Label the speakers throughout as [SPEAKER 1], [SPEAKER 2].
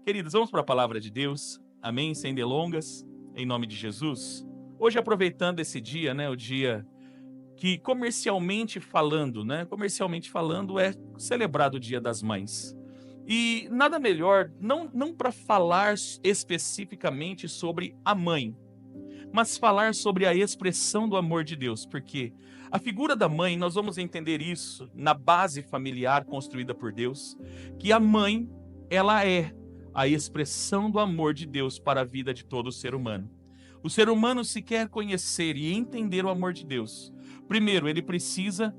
[SPEAKER 1] Queridos, vamos para a palavra de Deus. Amém? Sem delongas, em nome de Jesus. Hoje, aproveitando esse dia, né? O dia que comercialmente falando, é celebrado o Dia das Mães. E nada melhor, não para falar especificamente sobre a mãe, mas falar sobre a expressão do amor de Deus, porque a figura da mãe, nós vamos entender isso na base familiar construída por Deus, que a mãe, ela é a expressão do amor de Deus para a vida de todo ser humano. O ser humano, se quer conhecer e entender o amor de Deus, primeiro, ele precisa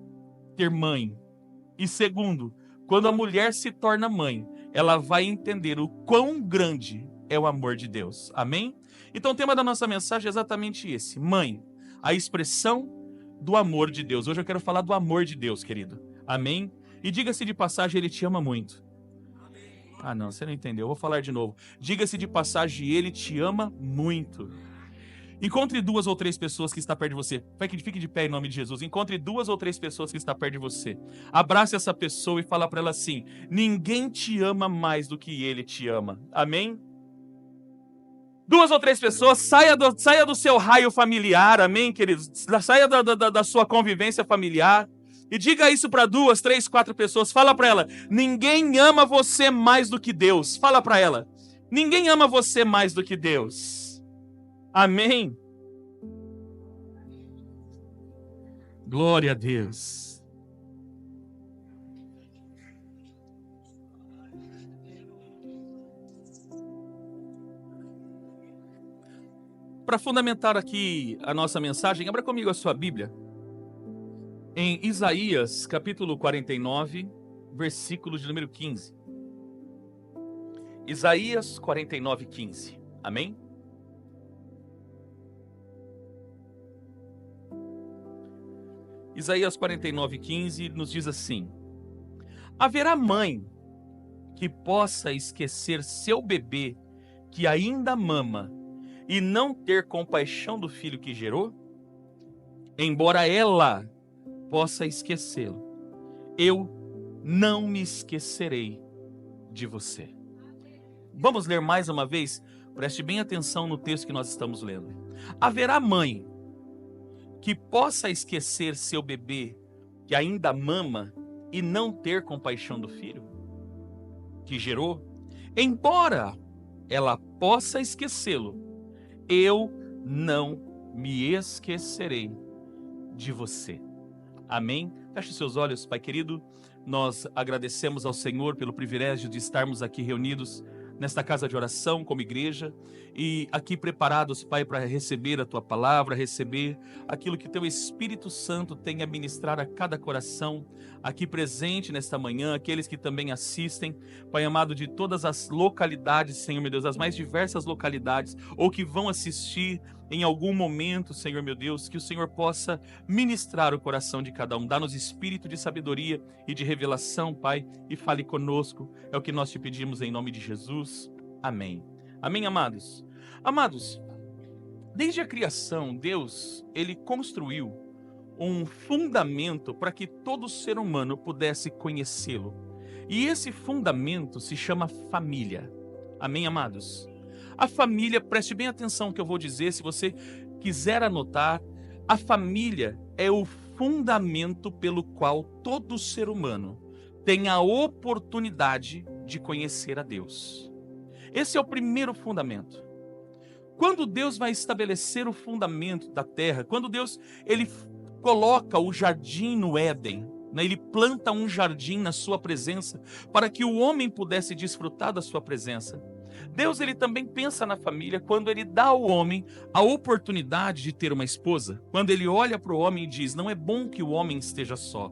[SPEAKER 1] ter mãe. E segundo, quando a mulher se torna mãe, ela vai entender o quão grande é o amor de Deus. Amém? Então o tema da nossa mensagem é exatamente esse. Mãe, a expressão do amor de Deus. Hoje eu quero falar do amor de Deus, querido. Amém? E diga-se de passagem, Ele te ama muito. Ah, não, você não entendeu. Eu vou falar de novo. Diga-se de passagem, Ele te ama muito. Encontre 2 ou 3 pessoas que estão perto de você. Fique de pé em nome de Jesus. Encontre 2 ou 3 pessoas que estão perto de você. Abrace essa pessoa e fala para ela assim: ninguém te ama mais do que Ele te ama. Amém? 2 ou 3 pessoas, saia do seu raio familiar, amém, queridos? Saia da sua convivência familiar e diga isso para 2, 3, 4 pessoas. Fala para ela: ninguém ama você mais do que Deus. Fala para ela: ninguém ama você mais do que Deus. Amém? Glória a Deus. Para fundamentar aqui a nossa mensagem, abra comigo a sua Bíblia em Isaías, capítulo 49, versículo de número 15. Isaías 49, 15. Amém? Isaías 49, 15 nos diz assim: haverá mãe que possa esquecer seu bebê que ainda mama e não ter compaixão do filho que gerou? Embora ela possa esquecê-lo, eu não me esquecerei de você. Vamos ler mais uma vez? Preste bem atenção no texto que nós estamos lendo. Haverá mãe que possa esquecer seu bebê que ainda mama e não ter compaixão do filho que gerou? Embora ela possa esquecê-lo, eu não me esquecerei de você. Amém? Feche seus olhos, Pai querido. Nós agradecemos ao Senhor pelo privilégio de estarmos aqui reunidos nesta casa de oração como igreja e aqui preparados, Pai, para receber a Tua palavra, receber aquilo que Teu Espírito Santo tem a ministrar a cada coração aqui presente nesta manhã, aqueles que também assistem, Pai amado, de todas as localidades, Senhor meu Deus, as mais diversas localidades, ou que vão assistir em algum momento, Senhor meu Deus, que o Senhor possa ministrar o coração de cada um, dá-nos espírito de sabedoria e de revelação, Pai, e fale conosco, é o que nós te pedimos em nome de Jesus, amém. Amém, amados? Amados, desde a criação, Deus, Ele construiu um fundamento para que todo ser humano pudesse conhecê-lo, e esse fundamento se chama família, amém, amados? A família, preste bem atenção no que eu vou dizer, se você quiser anotar, a família é o fundamento pelo qual todo ser humano tem a oportunidade de conhecer a Deus. Esse é o primeiro fundamento. Quando Deus vai estabelecer o fundamento da terra, quando Deus ele coloca o jardim no Éden, né, ele planta um jardim na sua presença para que o homem pudesse desfrutar da sua presença. Deus ele também pensa na família quando ele dá ao homem a oportunidade de ter uma esposa. Quando ele olha para o homem e diz: não é bom que o homem esteja só.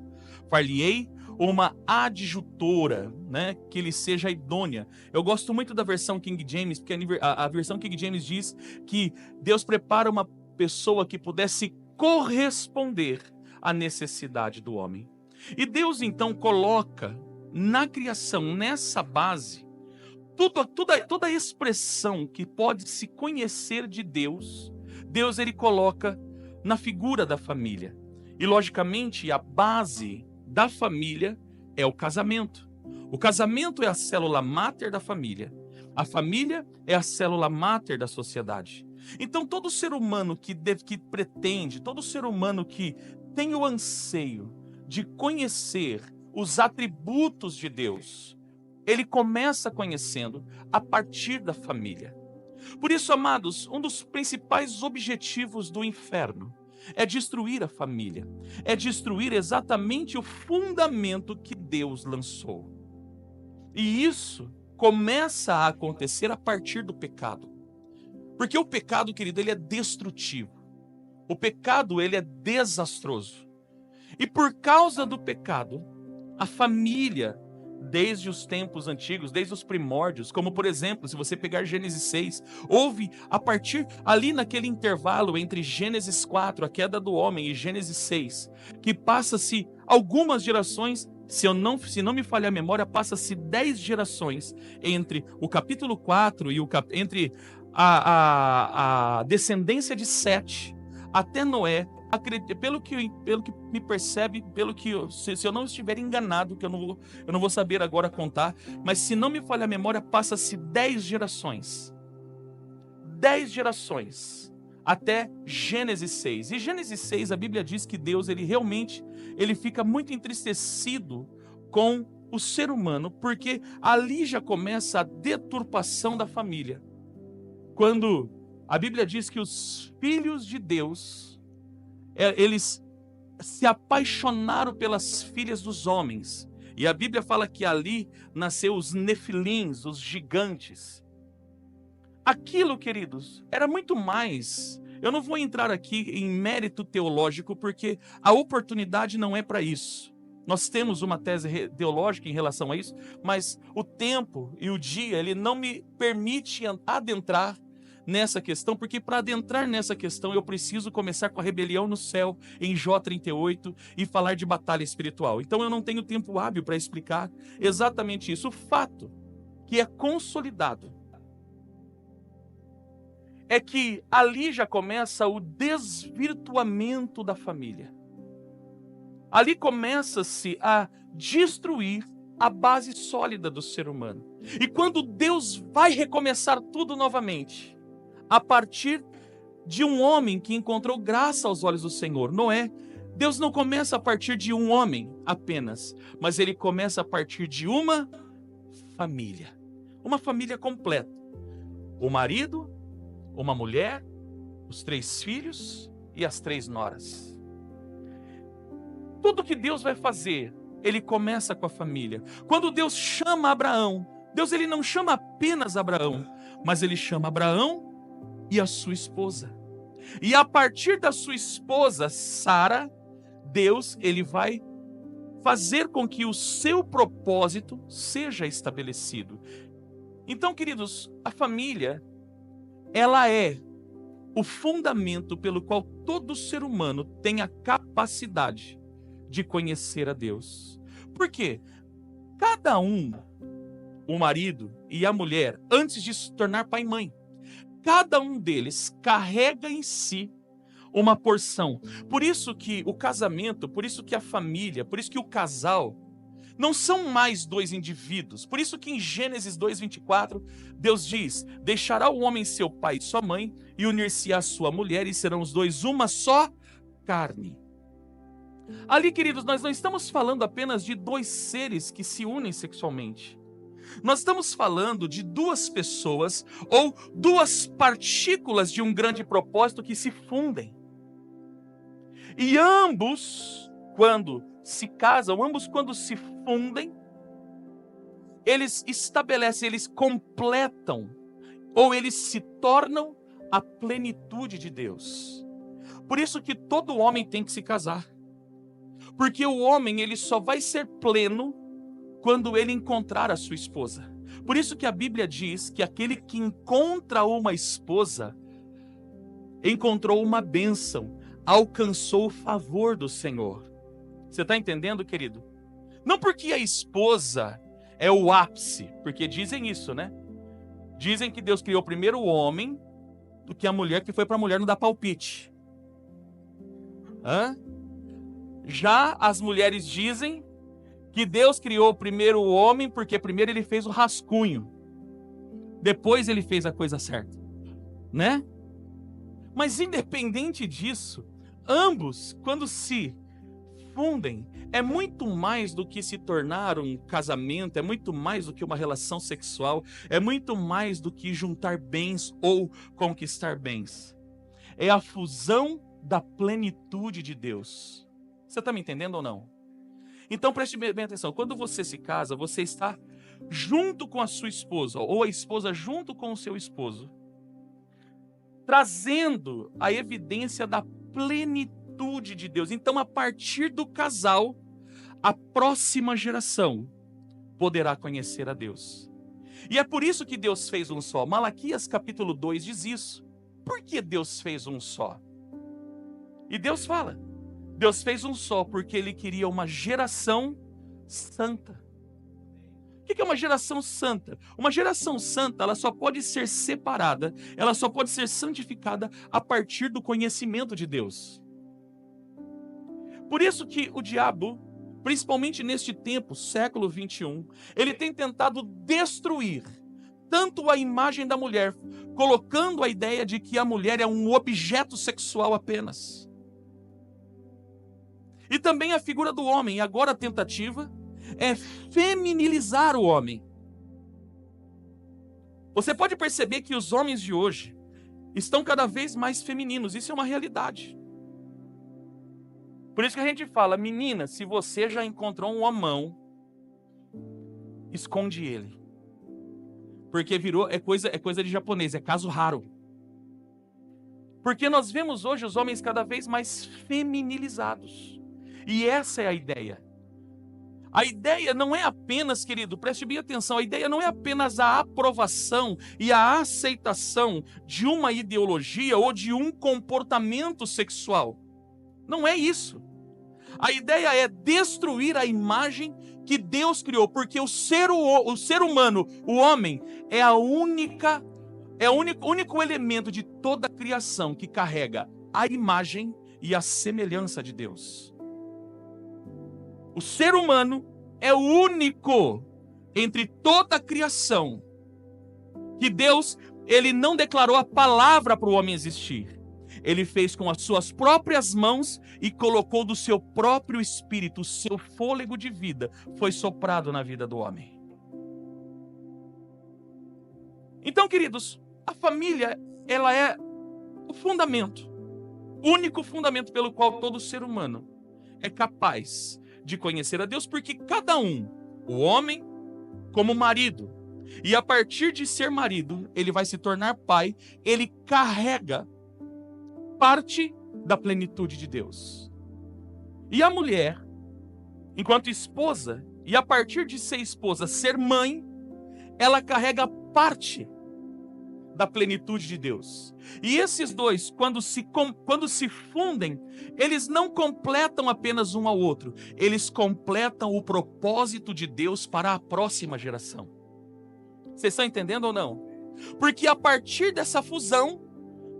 [SPEAKER 1] Far-lhe-ei uma adjutora, né, que ele seja idônea. Eu gosto muito da versão King James, porque a versão King James diz que Deus prepara uma pessoa que pudesse corresponder à necessidade do homem. E Deus então coloca na criação, nessa base, toda a expressão que pode se conhecer de Deus, Deus ele coloca na figura da família. E logicamente a base da família é o casamento. O casamento é a célula máter da família. A família é a célula máter da sociedade. Então, todo ser humano que pretende, todo ser humano que tem o anseio de conhecer os atributos de Deus, ele começa conhecendo a partir da família. Por isso, amados, um dos principais objetivos do inferno é destruir a família, é destruir exatamente o fundamento que Deus lançou. E isso começa a acontecer a partir do pecado. Porque o pecado, querido, ele é destrutivo. O pecado, ele é desastroso. E por causa do pecado, a família, desde os tempos antigos, desde os primórdios, como por exemplo, se você pegar Gênesis 6, houve a partir ali naquele intervalo entre Gênesis 4, a queda do homem, e Gênesis 6, que passa-se algumas gerações. Se não me falhar a memória, passa-se 10 gerações entre o capítulo 4 e entre a descendência de Sete até Noé. Pelo que me percebe, se eu não estiver enganado, que eu não vou saber agora contar, mas se não me falhar a memória, passa-se 10 gerações. 10 gerações até Gênesis 6. E Gênesis 6, a Bíblia diz que Deus, ele fica muito entristecido com o ser humano, porque ali já começa a deturpação da família. Quando a Bíblia diz que os filhos de Deus, eles se apaixonaram pelas filhas dos homens. E a Bíblia fala que ali nasceu os nefilins, os gigantes. Aquilo, queridos, era muito mais. Eu não vou entrar aqui em mérito teológico, porque a oportunidade não é para isso. Nós temos uma tese teológica em relação a isso, mas o tempo e o dia, ele não me permite adentrar nessa questão, porque para adentrar nessa questão eu preciso começar com a rebelião no céu, em Jó 38, e falar de batalha espiritual. Então eu não tenho tempo hábil para explicar exatamente isso. O fato que é consolidado é que ali já começa o desvirtuamento da família. Ali começa-se a destruir a base sólida do ser humano. E quando Deus vai recomeçar tudo novamente, a partir de um homem que encontrou graça aos olhos do Senhor, Noé, Deus não começa a partir de um homem apenas, mas ele começa a partir de uma família completa. O marido, uma mulher, os 3 filhos e as 3 noras. Tudo que Deus vai fazer, ele começa com a família. Quando Deus chama Abraão, Deus ele não chama apenas Abraão, mas ele chama Abraão e a sua esposa. E a partir da sua esposa, Sara, Deus ele vai fazer com que o seu propósito seja estabelecido. Então, queridos, a família, ela é o fundamento pelo qual todo ser humano tem a capacidade de conhecer a Deus. Por quê? Cada um, o marido e a mulher, antes de se tornar pai e mãe, cada um deles carrega em si uma porção. Por isso que o casamento, por isso que a família, por isso que o casal não são mais 2 indivíduos. Por isso que em Gênesis 2:24, Deus diz: deixará o homem seu pai e sua mãe e unir-se à sua mulher, e serão os 2 uma só carne. Ali, queridos, nós não estamos falando apenas de 2 seres que se unem sexualmente. Nós estamos falando de 2 pessoas ou 2 partículas de um grande propósito que se fundem. E ambos, quando se casam, ambos quando se fundem, eles estabelecem, eles completam, ou eles se tornam a plenitude de Deus. Por isso que todo homem tem que se casar. Porque o homem, ele só vai ser pleno quando ele encontrar a sua esposa. Por isso que a Bíblia diz que aquele que encontra uma esposa, encontrou uma bênção, alcançou o favor do Senhor. Você está entendendo, querido? Não porque a esposa é o ápice, porque dizem isso, né? Dizem que Deus criou primeiro o homem do que a mulher, que foi para a mulher não dar palpite. Já as mulheres dizem que Deus criou primeiro o homem porque primeiro ele fez o rascunho. depois ele fez a coisa certa, né? Mas independente disso, ambos, quando se fundem, é muito mais do que se tornar um casamento, é muito mais do que uma relação sexual, é muito mais do que juntar bens ou conquistar bens. É a fusão da plenitude de Deus. Você está me entendendo ou não? Então preste bem atenção, quando você se casa, você está junto com a sua esposa, ou a esposa junto com o seu esposo, trazendo a evidência da plenitude de Deus. Então, a partir do casal, a próxima geração poderá conhecer a Deus. E é por isso que Deus fez um só. Malaquias capítulo 2 diz isso. Por que Deus fez um só? E Deus fala, Deus fez um só porque Ele queria uma geração santa. O que é uma geração santa? Uma geração santa, ela só pode ser separada, ela só pode ser santificada a partir do conhecimento de Deus. Por isso que o diabo, principalmente neste tempo, século 21, ele tem tentado destruir tanto a imagem da mulher, colocando a ideia de que a mulher é um objeto sexual apenas. E também a figura do homem, agora a tentativa é feminilizar o homem. Você pode perceber que os homens de hoje estão cada vez mais femininos, isso é uma realidade. Por isso que a gente fala, menina, se você já encontrou um homão, esconde ele. Porque virou, é coisa de japonês, é caso raro. Porque nós vemos hoje os homens cada vez mais feminilizados. E essa é a ideia. A ideia não é apenas, querido, preste bem atenção, a ideia não é apenas a aprovação e a aceitação de uma ideologia ou de um comportamento sexual. Não é isso. A ideia é destruir a imagem que Deus criou, porque o ser humano, o homem, é o único elemento de toda a criação que carrega a imagem e a semelhança de Deus. O ser humano é o único entre toda a criação que Deus, ele não declarou a palavra para o homem existir. Ele fez com as suas próprias mãos e colocou do seu próprio espírito, o seu fôlego de vida foi soprado na vida do homem. Então, queridos, a família, ela é o fundamento, o único fundamento pelo qual todo ser humano é capaz de conhecer a Deus, porque cada um, o homem como marido, e a partir de ser marido, ele vai se tornar pai, ele carrega parte da plenitude de Deus. E a mulher, enquanto esposa, e a partir de ser esposa, ser mãe, ela carrega parte da plenitude de Deus. E esses dois, quando se fundem, eles não completam apenas um ao outro, eles completam o propósito de Deus para a próxima geração. Vocês estão entendendo ou não? Porque a partir dessa fusão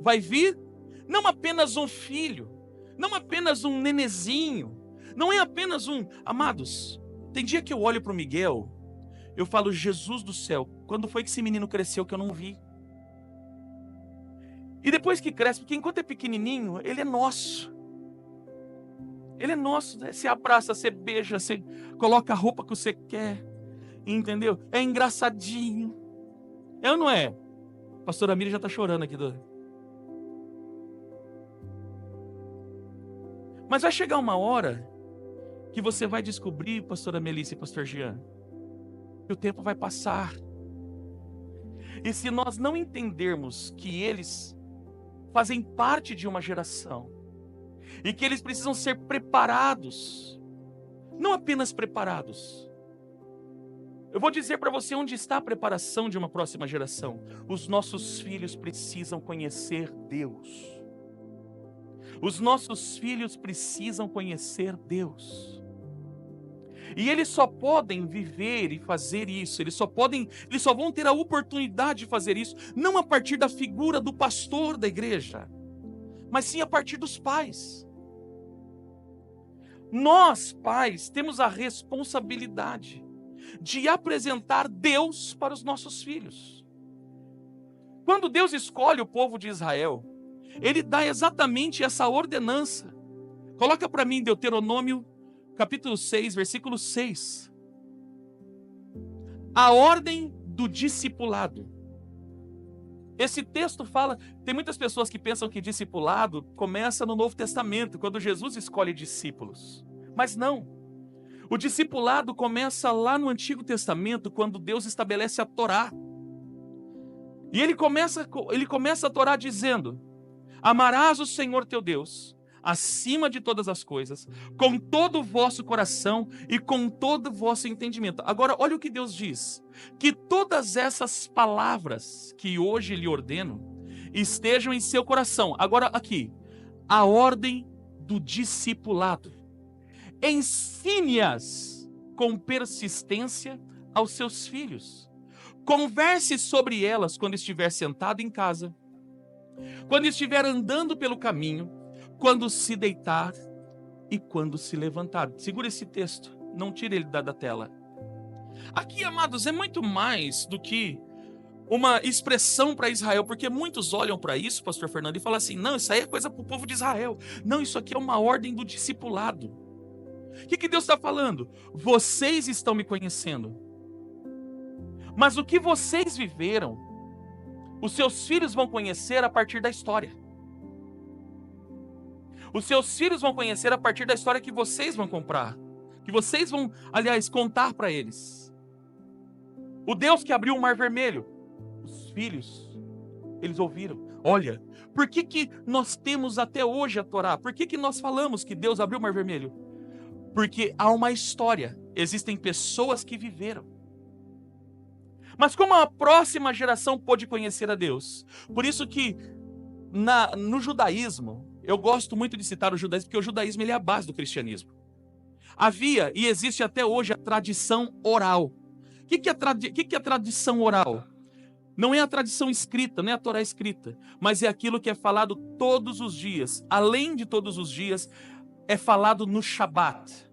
[SPEAKER 1] vai vir não apenas um filho, não apenas um nenezinho, não é apenas um... Amados, tem dia que eu olho para o Miguel, eu falo, Jesus do céu, quando foi que esse menino cresceu que eu não vi? E depois que cresce, porque enquanto é pequenininho, ele é nosso. Ele é nosso, né? Você abraça, você beija, você coloca a roupa que você quer, entendeu? É engraçadinho. É ou não é? A pastora Miriam já está chorando aqui. Mas vai chegar uma hora que você vai descobrir, pastora Melissa e pastor Jean, que o tempo vai passar. E se nós não entendermos que eles fazem parte de uma geração e que eles precisam ser preparados, não apenas preparados. Eu vou dizer para você onde está a preparação de uma próxima geração. Os nossos filhos precisam conhecer Deus. Os nossos filhos precisam conhecer Deus. E eles só podem viver e fazer isso, eles só vão ter a oportunidade de fazer isso, não a partir da figura do pastor da igreja, mas sim a partir dos pais. Nós, pais, temos a responsabilidade de apresentar Deus para os nossos filhos. Quando Deus escolhe o povo de Israel, Ele dá exatamente essa ordenança. Coloca para mim Deuteronômio, capítulo 6, versículo 6. A ordem do discipulado. Esse texto fala, tem muitas pessoas que pensam que discipulado começa no Novo Testamento, quando Jesus escolhe discípulos. Mas não. O discipulado começa lá no Antigo Testamento, quando Deus estabelece a Torá. E ele começa a Torá dizendo: amarás o Senhor teu Deus acima de todas as coisas, com todo o vosso coração e com todo o vosso entendimento. Agora, olha o que Deus diz: que todas essas palavras que hoje lhe ordeno estejam em seu coração. Agora, aqui, a ordem do discipulado. Ensine-as com persistência aos seus filhos. Converse sobre elas quando estiver sentado em casa, quando estiver andando pelo caminho, quando se deitar e quando se levantar. Segura esse texto, não tire ele da tela. Aqui, amados, é muito mais do que uma expressão para Israel, porque muitos olham para isso, pastor Fernando, e falam assim: não, isso aí é coisa para o povo de Israel. Não, isso aqui é uma ordem do discipulado. O que Deus está falando? Vocês estão me conhecendo, mas o que vocês viveram, os seus filhos vão conhecer a partir da história. Os seus filhos vão conhecer a partir da história que vocês vão comprar, que vocês vão, aliás, contar para eles. O Deus que abriu o Mar Vermelho, os filhos, eles ouviram. Olha, por que nós temos até hoje a Torá? Por que nós falamos que Deus abriu o Mar Vermelho? Porque há uma história, existem pessoas que viveram. Mas como a próxima geração pôde conhecer a Deus? Por isso que no judaísmo, eu gosto muito de citar o judaísmo, porque o judaísmo ele é a base do cristianismo. Havia e existe até hoje a tradição oral. O que é a tradição oral? Não é a tradição escrita, não é a Torá escrita, mas é aquilo que é falado todos os dias. Além de todos os dias, é falado no Shabat.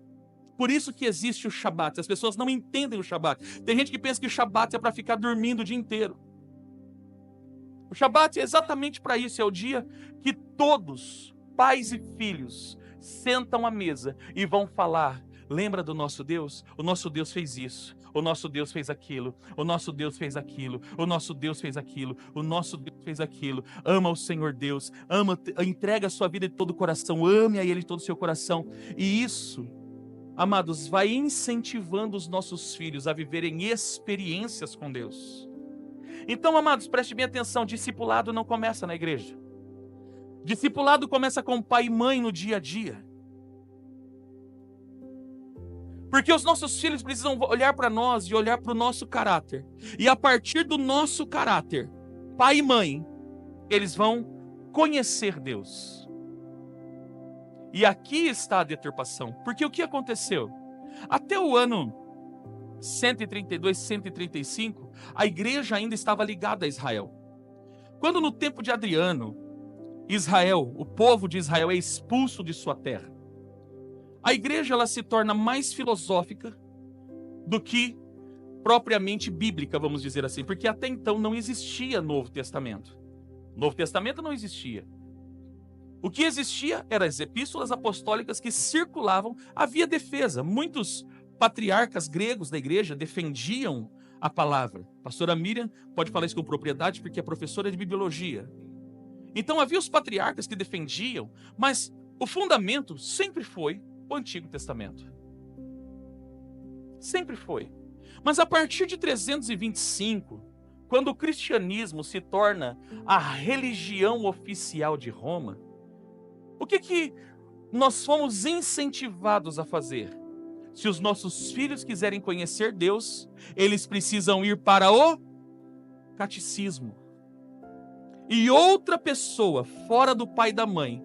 [SPEAKER 1] Por isso que existe o Shabat. As pessoas não entendem o Shabat. Tem gente que pensa que o Shabat é para ficar dormindo o dia inteiro. O Shabat é exatamente para isso. É o dia que todos, pais e filhos, sentam à mesa e vão falar: lembra do nosso Deus? O nosso Deus fez isso. O nosso Deus fez aquilo. O nosso Deus fez aquilo. O nosso Deus fez aquilo. O nosso Deus fez aquilo. Ama o Senhor Deus. Entrega a sua vida de todo o coração. Ame a Ele de todo o seu coração. E isso, amados, vai incentivando os nossos filhos a viverem experiências com Deus. Então, amados, preste bem atenção: discipulado não começa na igreja. Discipulado começa com pai e mãe no dia a dia. Porque os nossos filhos precisam olhar para nós e olhar para o nosso caráter. E a partir do nosso caráter, pai e mãe, eles vão conhecer Deus. E aqui está a deturpação. Porque o que aconteceu? Até o ano 132, 135, a igreja ainda estava ligada a Israel. Quando no tempo de Adriano, Israel, o povo de Israel é expulso de sua terra, a igreja ela se torna mais filosófica do que propriamente bíblica, vamos dizer assim, porque até então não existia Novo Testamento. Novo Testamento não existia. O que existia eram as epístolas apostólicas que circulavam, havia defesa. Muitos patriarcas gregos da igreja defendiam a palavra. A pastora Miriam pode falar isso com propriedade porque é professora de bibliologia. Então havia os patriarcas que defendiam, mas o fundamento sempre foi o Antigo Testamento. Sempre foi. Mas a partir de 325, quando o cristianismo se torna a religião oficial de Roma, o que nós fomos incentivados a fazer? Se os nossos filhos quiserem conhecer Deus, eles precisam ir para o catecismo. E outra pessoa, fora do pai e da mãe,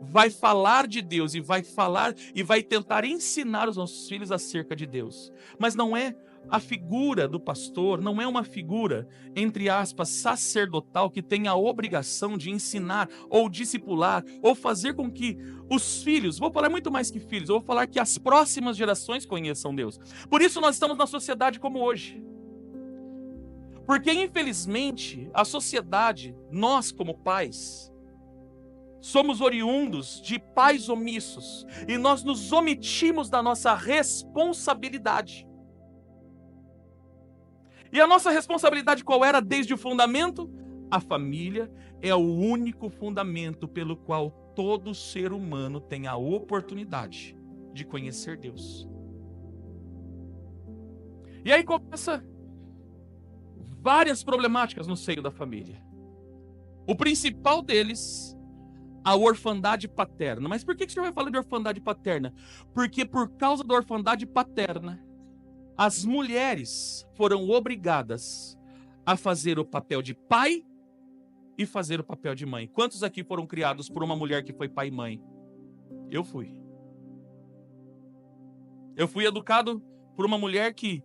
[SPEAKER 1] vai falar de Deus e vai tentar ensinar os nossos filhos acerca de Deus. Mas não é a figura do pastor, não é uma figura, entre aspas, sacerdotal que tem a obrigação de ensinar ou discipular ou fazer com que os filhos, vou falar muito mais que filhos, eu vou falar que as próximas gerações conheçam Deus. Por isso nós estamos na sociedade como hoje. Porque, infelizmente, a sociedade, nós como pais, somos oriundos de pais omissos. E nós nos omitimos da nossa responsabilidade. E a nossa responsabilidade qual era desde o fundamento? A família é o único fundamento pelo qual todo ser humano tem a oportunidade de conhecer Deus. E aí começa várias problemáticas no seio da família. O principal deles, a orfandade paterna. Mas por que o senhor vai falar de orfandade paterna? Porque por causa da orfandade paterna, as mulheres foram obrigadas a fazer o papel de pai e fazer o papel de mãe. Quantos aqui foram criados por uma mulher que foi pai e mãe? Eu fui. Eu fui educado por uma mulher que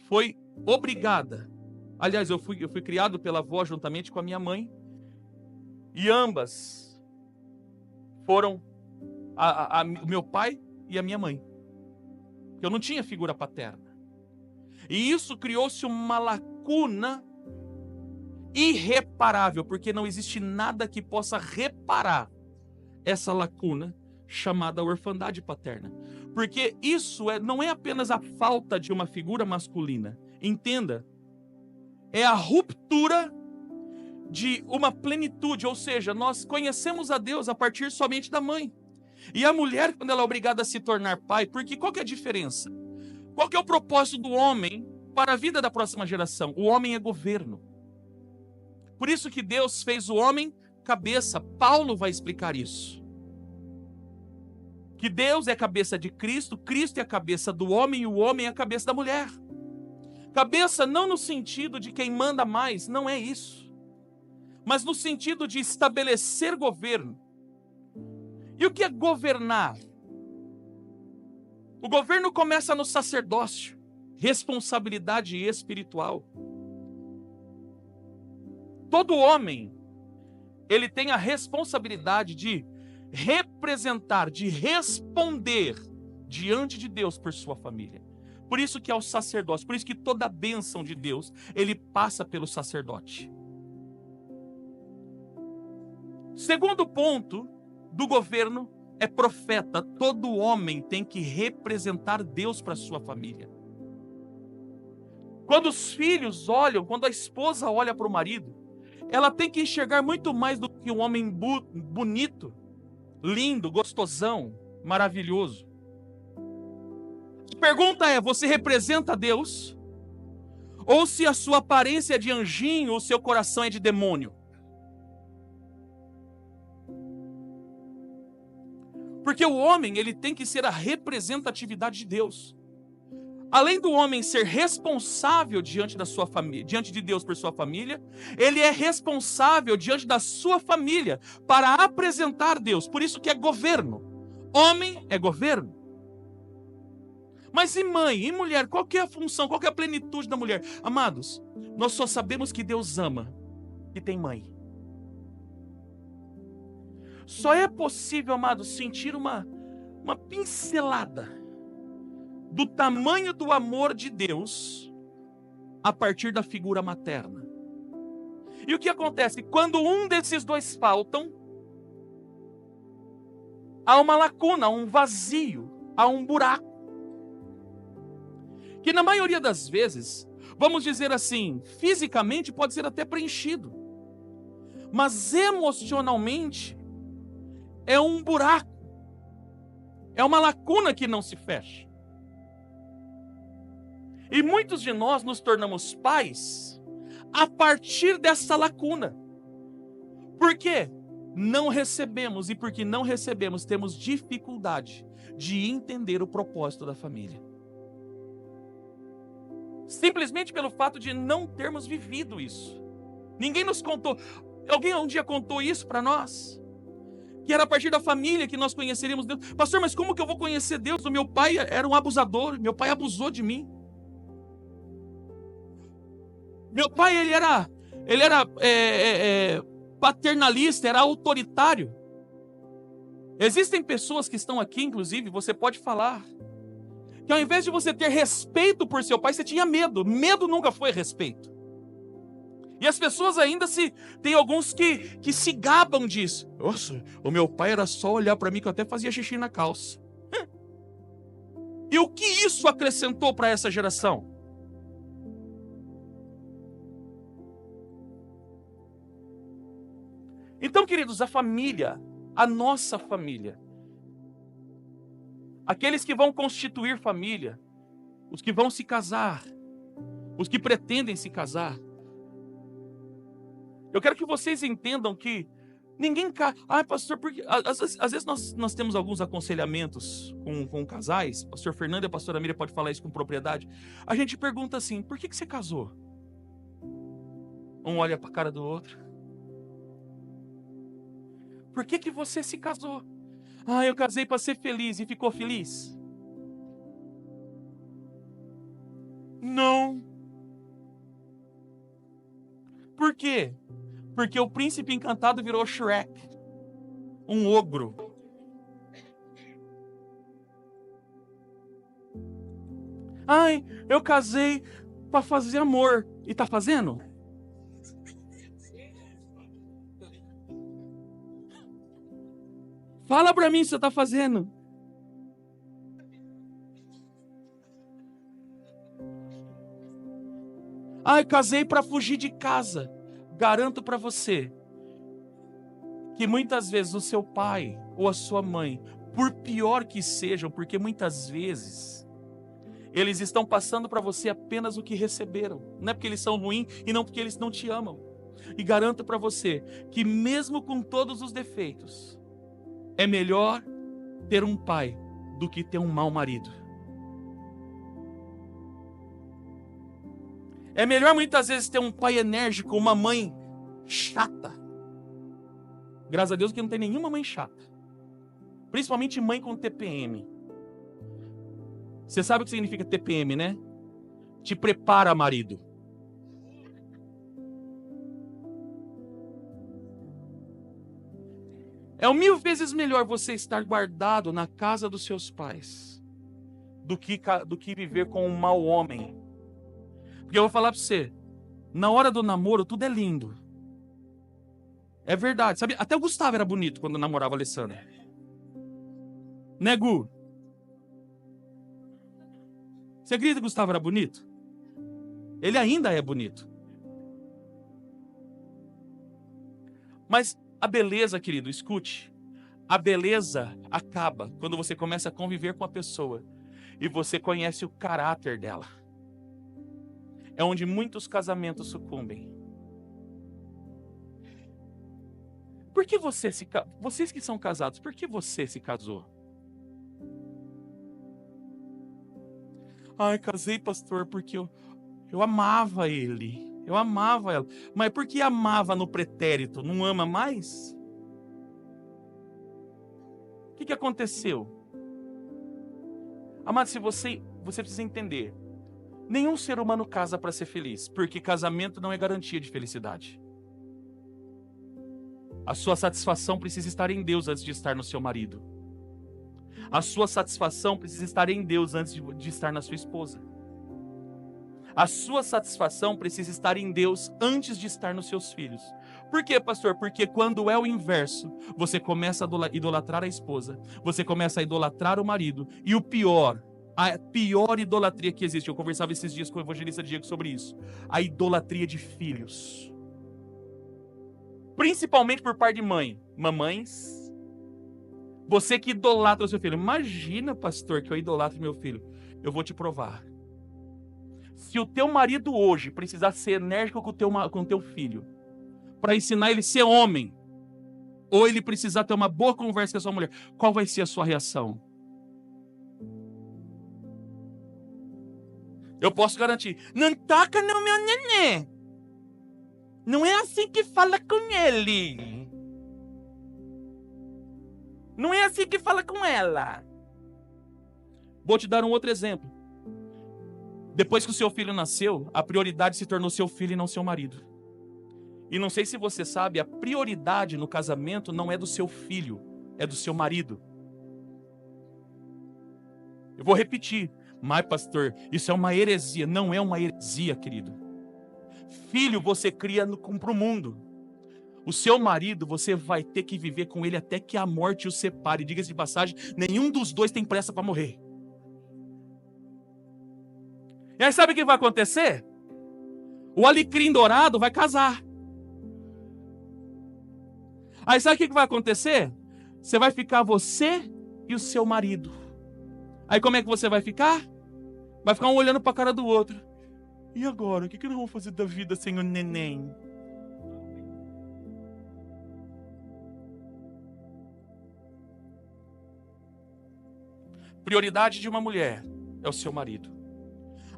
[SPEAKER 1] foi obrigada. Aliás, eu fui criado pela avó juntamente com a minha mãe. E ambas foram o meu pai e a minha mãe. Eu não tinha figura paterna. E isso criou-se uma lacuna irreparável, porque não existe nada que possa reparar essa lacuna chamada orfandade paterna. Porque isso não é apenas a falta de uma figura masculina. Entenda, é a ruptura de uma plenitude, ou seja, nós conhecemos a Deus a partir somente da mãe. E a mulher, quando ela é obrigada a se tornar pai, porque qual que é a diferença? Qual que é o propósito do homem para a vida da próxima geração? O homem é governo. Por isso que Deus fez o homem cabeça. Paulo vai explicar isso. Que Deus é a cabeça de Cristo, Cristo é a cabeça do homem e o homem é a cabeça da mulher. Cabeça não no sentido de quem manda mais, não é isso. Mas no sentido de estabelecer governo. E o que é governar? O governo começa no sacerdócio, responsabilidade espiritual. Todo homem, ele tem a responsabilidade de representar, de responder diante de Deus por sua família. Por isso que é o sacerdócio, por isso que toda a bênção de Deus, ele passa pelo sacerdote. Segundo ponto do governo é profeta. Todo homem tem que representar Deus para sua família. Quando os filhos olham, quando a esposa olha para o marido, ela tem que enxergar muito mais do que um homem bonito, lindo, gostosão, maravilhoso. A pergunta é, você representa Deus? Ou se a sua aparência é de anjinho, o seu coração é de demônio? Porque o homem, ele tem que ser a representatividade de Deus. Além do homem ser responsável diante da sua família, diante de Deus por sua família, ele é responsável diante da sua família para apresentar Deus. Por isso que é governo. Homem é governo. Mas e mãe, e mulher? Qual que é a função, qual que é a plenitude da mulher? Amados, nós só sabemos que Deus ama e tem mãe. Só é possível, amados, sentir uma pincelada do tamanho do amor de Deus a partir da figura materna. E o que acontece? Quando um desses dois faltam, há uma lacuna, há um vazio, há um buraco. Que na maioria das vezes, vamos dizer assim, fisicamente pode ser até preenchido. Mas emocionalmente, é um buraco. É uma lacuna que não se fecha. E muitos de nós nos tornamos pais a partir dessa lacuna. Por quê? Não recebemos, e porque não recebemos, temos dificuldade de entender o propósito da família. Simplesmente pelo fato de não termos vivido isso. Ninguém nos contou. Alguém um dia contou isso para nós? Que era a partir da família que nós conheceríamos Deus. Pastor, mas como que eu vou conhecer Deus? O meu pai era um abusador, meu pai abusou de mim. Meu pai, ele era paternalista, era autoritário. Existem pessoas que estão aqui, inclusive, você pode falar, que ao invés de você ter respeito por seu pai, você tinha medo. Medo nunca foi respeito. E as pessoas ainda tem alguns que se gabam disso. Nossa, o meu pai era só olhar para mim que eu até fazia xixi na calça. E o que isso acrescentou para essa geração? Então, queridos, a família, a nossa família, aqueles que vão constituir família, os que vão se casar, os que pretendem se casar, eu quero que vocês entendam que ninguém... pastor, porque às vezes nós temos alguns aconselhamentos com casais, pastor Fernando e a pastora Miriam pode falar isso com propriedade. A gente pergunta assim, por que você casou? Um olha para a cara do outro. Por que você se casou? Eu casei para ser feliz e ficou feliz? Não. Por quê? Porque o príncipe encantado virou Shrek, um ogro. Eu casei para fazer amor. E tá fazendo? Fala para mim se você tá fazendo. Casei para fugir de casa. Garanto para você que muitas vezes o seu pai ou a sua mãe, por pior que sejam, porque muitas vezes eles estão passando para você apenas o que receberam. Não é porque eles são ruins e não porque eles não te amam. E garanto para você que mesmo com todos os defeitos, é melhor ter um pai do que ter um mau marido. É melhor muitas vezes ter um pai enérgico, uma mãe chata. Graças a Deus que não tem nenhuma mãe chata. Principalmente mãe com TPM. Você sabe o que significa TPM, né? Te prepara, marido. É 1000 vezes melhor você estar guardado na casa dos seus pais do que viver com um mau homem. Porque eu vou falar para você, na hora do namoro tudo é lindo. É verdade, sabe? Até o Gustavo era bonito quando namorava a Alessandra. Né, Gu? Você acredita que o Gustavo era bonito? Ele ainda é bonito. Mas a beleza, querido, escute. A beleza acaba quando você começa a conviver com a pessoa e você conhece o caráter dela. É onde muitos casamentos sucumbem. Por que vocês que são casados, por que você se casou? Casei, pastor, porque eu amava ele. Eu amava ela. Mas por que amava no pretérito? Não ama mais? O que aconteceu? Amado, você precisa entender. Nenhum ser humano casa para ser feliz, porque casamento não é garantia de felicidade. A sua satisfação precisa estar em Deus antes de estar no seu marido. A sua satisfação precisa estar em Deus antes de estar na sua esposa. A sua satisfação precisa estar em Deus antes de estar nos seus filhos. Por quê, pastor? Porque quando é o inverso, você começa a idolatrar a esposa, você começa a idolatrar o marido, e o pior, a pior idolatria que existe, eu conversava esses dias com o evangelista Diego sobre isso, a idolatria de filhos. Principalmente por parte de mãe. Mamães, você que idolatra o seu filho. Imagina, pastor, que eu idolatro meu filho. Eu vou te provar. Se o teu marido hoje precisar ser enérgico com o teu filho, para ensinar ele a ser homem, ou ele precisar ter uma boa conversa com a sua mulher, qual vai ser a sua reação? Eu posso garantir. Não toca no meu nenê. Não é assim que fala com ele. Não é assim que fala com ela. Vou te dar um outro exemplo. Depois que o seu filho nasceu, a prioridade se tornou seu filho e não seu marido. E não sei se você sabe, a prioridade no casamento não é do seu filho, é do seu marido. Eu vou repetir. Mas, pastor, isso é uma heresia. Não é uma heresia, querido. Filho você cria para o mundo. O seu marido, você vai ter que viver com ele até que a morte o separe. Diga-se de passagem, nenhum dos dois tem pressa para morrer. E aí sabe o que vai acontecer? O alecrim dourado vai casar. Aí sabe o que vai acontecer? Você vai ficar você e o seu marido. Aí como é que você vai ficar? Vai ficar um olhando para a cara do outro. E agora? O que nós vamos fazer da vida sem o neném? Prioridade de uma mulher é o seu marido.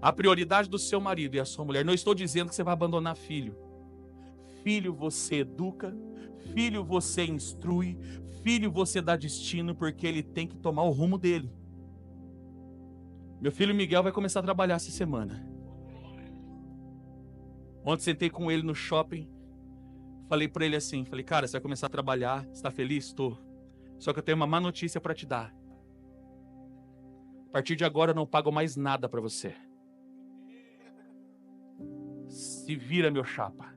[SPEAKER 1] A prioridade do seu marido é a sua mulher. Não estou dizendo que você vai abandonar filho. Filho você educa, filho você instrui, filho você dá destino, porque ele tem que tomar o rumo dele. Meu filho Miguel vai começar a trabalhar essa semana. Ontem sentei com ele no shopping, falei para ele assim, falei, cara, você vai começar a trabalhar, você está feliz? Estou. Só que eu tenho uma má notícia para te dar. A partir de agora eu não pago mais nada para você. Se vira, meu chapa.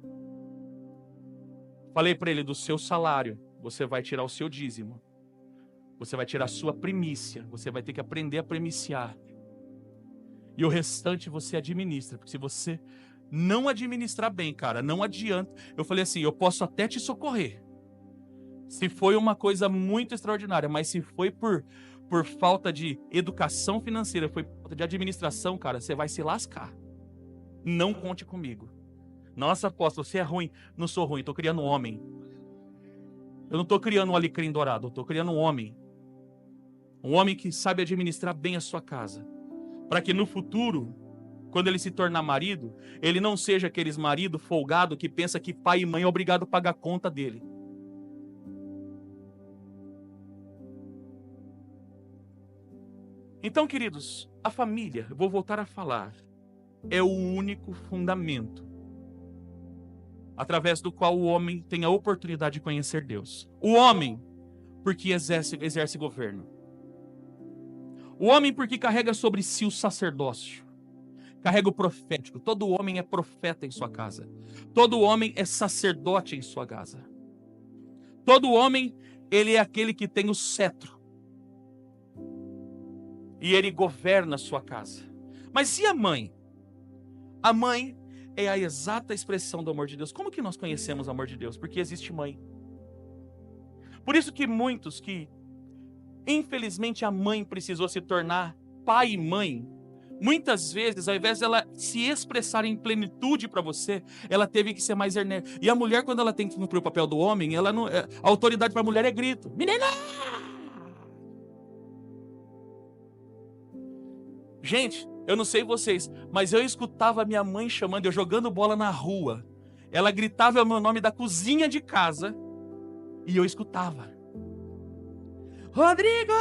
[SPEAKER 1] Falei para ele, do seu salário, você vai tirar o seu dízimo. Você vai tirar a sua primícia. Você vai ter que aprender a primiciar. E o restante você administra. Porque se você não administrar bem, cara, não adianta. Eu falei assim, eu posso até te socorrer. Se foi uma coisa muito extraordinária, mas se foi por falta de educação financeira, foi por falta de administração, cara, você vai se lascar. Não conte comigo. Nossa, apóstolo, você é ruim. Não sou ruim, estou criando um homem. Eu não estou criando um alecrim dourado, eu estou criando um homem. Um homem que sabe administrar bem a sua casa. Para que no futuro, quando ele se tornar marido, ele não seja aqueles marido folgado que pensa que pai e mãe é obrigado a pagar a conta dele. Então, queridos, a família, eu vou voltar a falar, é o único fundamento através do qual o homem tem a oportunidade de conhecer Deus. O homem, porque exerce governo. O homem, porque carrega sobre si o sacerdócio. Carrega o profético. Todo homem é profeta em sua casa. Todo homem é sacerdote em sua casa. Todo homem, ele é aquele que tem o cetro. E ele governa a sua casa. Mas e a mãe? A mãe é a exata expressão do amor de Deus. Como que nós conhecemos o amor de Deus? Porque existe mãe. Por isso que muitos que, infelizmente, a mãe precisou se tornar pai e mãe, muitas vezes, ao invés dela se expressar em plenitude para você, ela teve que ser mais enérgica. E a mulher, quando ela tem que cumprir o papel do homem, ela não, a autoridade para a mulher é grito. Menina! Gente, eu não sei vocês, mas eu escutava minha mãe chamando, eu jogando bola na rua. Ela gritava o meu nome da cozinha de casa e eu escutava. Rodrigo!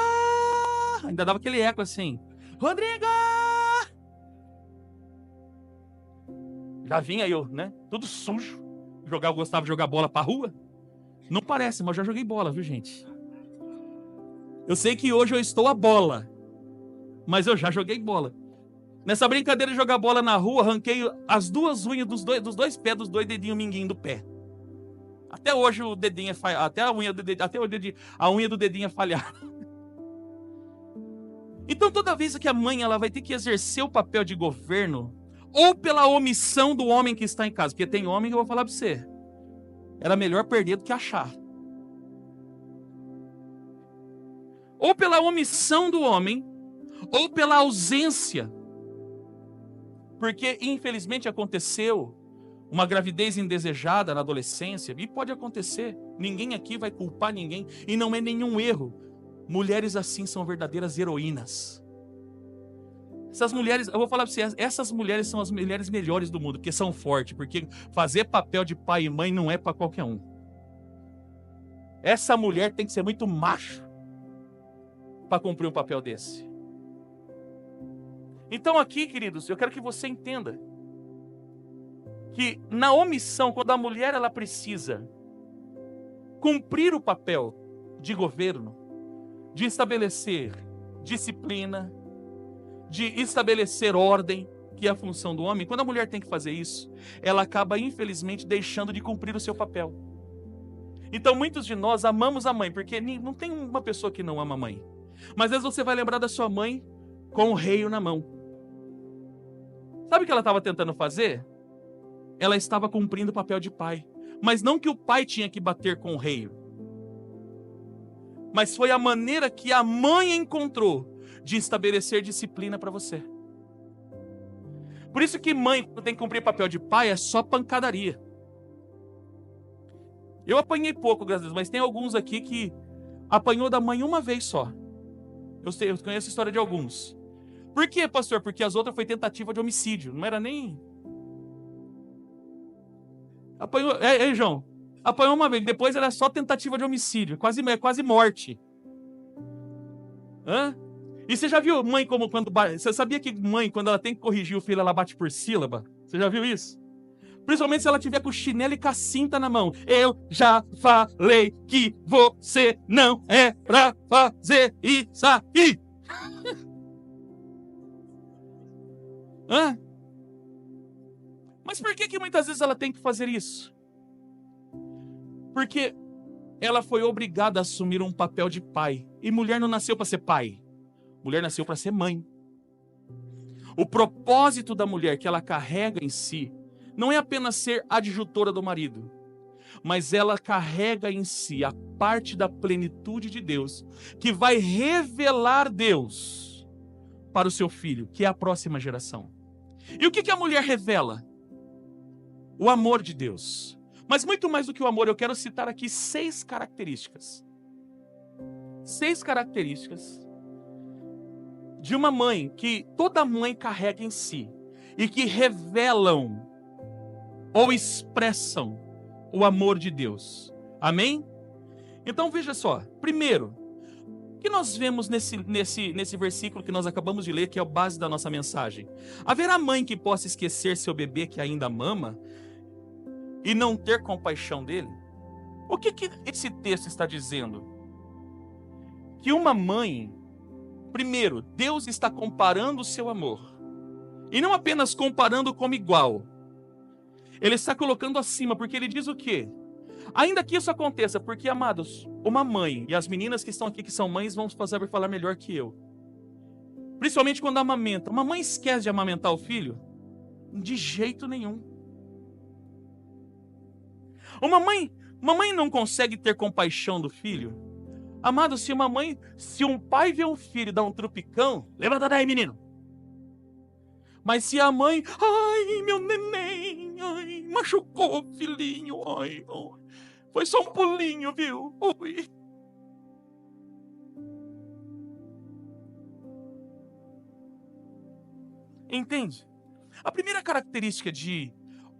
[SPEAKER 1] Ainda dava aquele eco assim. Rodrigo! Já vinha eu, né? Tudo sujo. Eu gostava de jogar bola pra rua. Não parece, mas eu já joguei bola, viu, gente? Eu sei que hoje eu estou a bola, mas eu já joguei bola. Nessa brincadeira de jogar bola na rua, arranquei as duas unhas dos dois pés, dos dois dedinhos minguinhos do pé. Até hoje o dedinho é falhado, até a unha do dedinho é falhada. Então toda vez que a mãe ela vai ter que exercer o papel de governo, ou pela omissão do homem que está em casa, porque tem homem que eu vou falar para você, era melhor perder do que achar. Ou pela omissão do homem, ou pela ausência. Porque, infelizmente, aconteceu uma gravidez indesejada na adolescência, e pode acontecer, ninguém aqui vai culpar ninguém, e não é nenhum erro. Mulheres assim são verdadeiras heroínas. Essas mulheres, eu vou falar para você, essas mulheres são as mulheres melhores do mundo, porque são fortes, porque fazer papel de pai e mãe não é para qualquer um. Essa mulher tem que ser muito macho para cumprir um papel desse. Então aqui, queridos, eu quero que você entenda que na omissão, quando a mulher ela precisa cumprir o papel de governo, de estabelecer disciplina, de estabelecer ordem, que é a função do homem, quando a mulher tem que fazer isso, ela acaba, infelizmente, deixando de cumprir o seu papel. Então, muitos de nós amamos a mãe, porque não tem uma pessoa que não ama a mãe. Mas às vezes você vai lembrar da sua mãe com o reio na mão. Sabe o que ela estava tentando fazer? Ela estava cumprindo o papel de pai. Mas não que o pai tinha que bater com o reio. Mas foi a maneira que a mãe encontrou de estabelecer disciplina para você. Por isso que mãe, quando tem que cumprir papel de pai, é só pancadaria. Eu apanhei pouco, graças a Deus, mas tem alguns aqui que apanhou da mãe uma vez só. Eu conheço a história de alguns. Por quê, pastor? Porque as outras foi tentativa de homicídio. Não era nem... Apanhou... João. Apanhou uma vez. Depois era só tentativa de homicídio. Quase morte. Hã? E você já viu mãe como quando... Você sabia que mãe, quando ela tem que corrigir o filho, ela bate por sílaba? Você já viu isso? Principalmente se ela tiver com o chinelo e com a cinta na mão. Eu já falei que você não é pra fazer isso aqui. Hã? Mas por que muitas vezes ela tem que fazer isso? Porque ela foi obrigada a assumir um papel de pai. E mulher não nasceu para ser pai. Mulher nasceu para ser mãe. O propósito da mulher que ela carrega em si não é apenas ser adjutora do marido, mas ela carrega em si a parte da plenitude de Deus, que vai revelar Deus para o seu filho, que é a próxima geração. E o que a mulher revela? O amor de Deus. Mas muito mais do que o amor, eu quero citar aqui 6 características. 6 características de uma mãe que toda mãe carrega em si e que revelam ou expressam o amor de Deus. Amém? Então veja só. Primeiro, o que nós vemos nesse versículo que nós acabamos de ler, que é a base da nossa mensagem? Haverá mãe que possa esquecer seu bebê que ainda mama e não ter compaixão dele? O que esse texto está dizendo? Que uma mãe, primeiro, Deus está comparando o seu amor. E não apenas comparando como igual. Ele está colocando acima, porque ele diz o quê? Ainda que isso aconteça, porque, amados, uma mãe, e as meninas que estão aqui que são mães vão saber falar melhor que eu. Principalmente quando amamenta. Uma mãe esquece de amamentar o filho? De jeito nenhum. Uma mãe não consegue ter compaixão do filho? Amado, se um pai vê um filho dar um trupicão, levanta daí, menino. Mas se a mãe, ai, meu neném, ai, machucou, filhinho, ai, foi só um pulinho, viu? Ui. Entende? A primeira característica de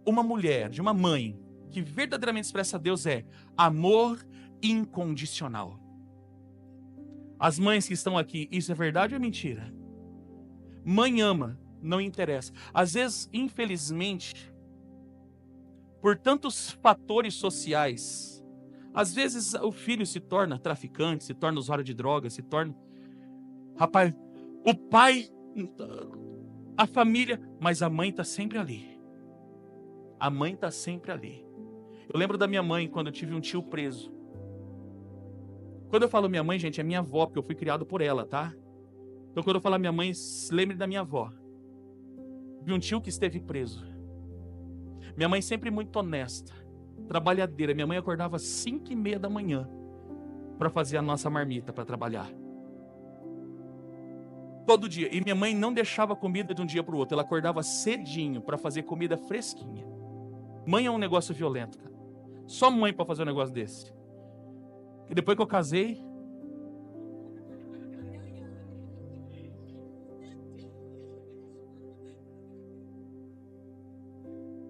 [SPEAKER 1] uma mulher, de uma mãe, que verdadeiramente expressa a Deus é amor incondicional. As mães que estão aqui, isso é verdade ou é mentira? Mãe ama, não interessa. Às vezes, infelizmente, por tantos fatores sociais, às vezes o filho se torna traficante, se torna usuário de drogas, se torna... Rapaz, o pai, a família, mas a mãe está sempre ali. A mãe está sempre ali. Eu lembro da minha mãe quando eu tive um tio preso. Quando eu falo minha mãe, gente, é minha avó, porque eu fui criado por ela, tá? Então quando eu falo minha mãe, lembre da minha avó. Vi um tio que esteve preso. Minha mãe sempre muito honesta, trabalhadeira. Minha mãe acordava às 5:30 da manhã para fazer a nossa marmita para trabalhar. Todo dia. E minha mãe não deixava comida de um dia para o outro. Ela acordava cedinho para fazer comida fresquinha. Mãe é um negócio violento, cara. Só mãe para fazer um negócio desse. E depois que eu casei...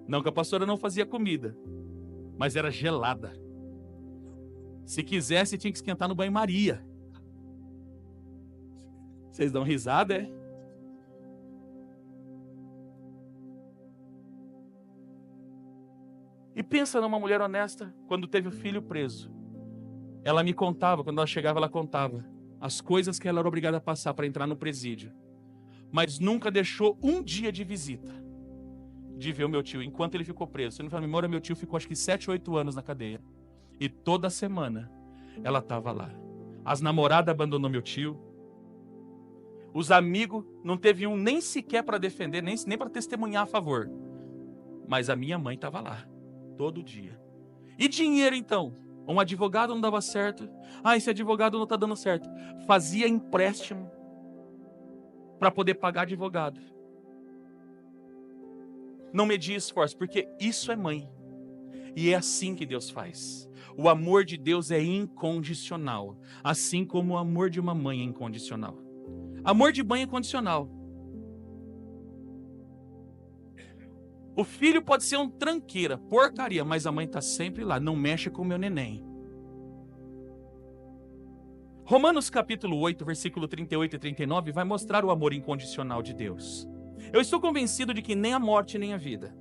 [SPEAKER 1] Não que a pastora não fazia comida, mas era gelada. Se quisesse, tinha que esquentar no banho-maria. Vocês dão risada, é? E pensa numa mulher honesta, quando teve o filho preso. Ela me contava, quando ela chegava, ela contava as coisas que ela era obrigada a passar para entrar no presídio. mas nunca deixou um dia de visita, de ver o meu tio, enquanto ele ficou preso. Se não me falha a memória, meu tio ficou acho que 7, 8 anos na cadeia. E toda semana ela estava lá. As namoradas abandonou meu tio. Os amigos, não teve um nem sequer para defender, nem para testemunhar a favor. Mas a minha mãe estava lá, todo dia. E dinheiro então? Um advogado não dava certo. Esse advogado não está dando certo. Fazia empréstimo para poder pagar advogado. Não media esforço, porque isso é mãe. E é assim que Deus faz. O amor de Deus é incondicional, assim como o amor de uma mãe é incondicional. Amor de mãe é condicional. O filho pode ser um tranqueira, porcaria, mas a mãe está sempre lá, não mexe com o meu neném. Romanos capítulo 8, versículo 38 e 39 vai mostrar o amor incondicional de Deus. Eu estou convencido de que nem a morte nem a vida,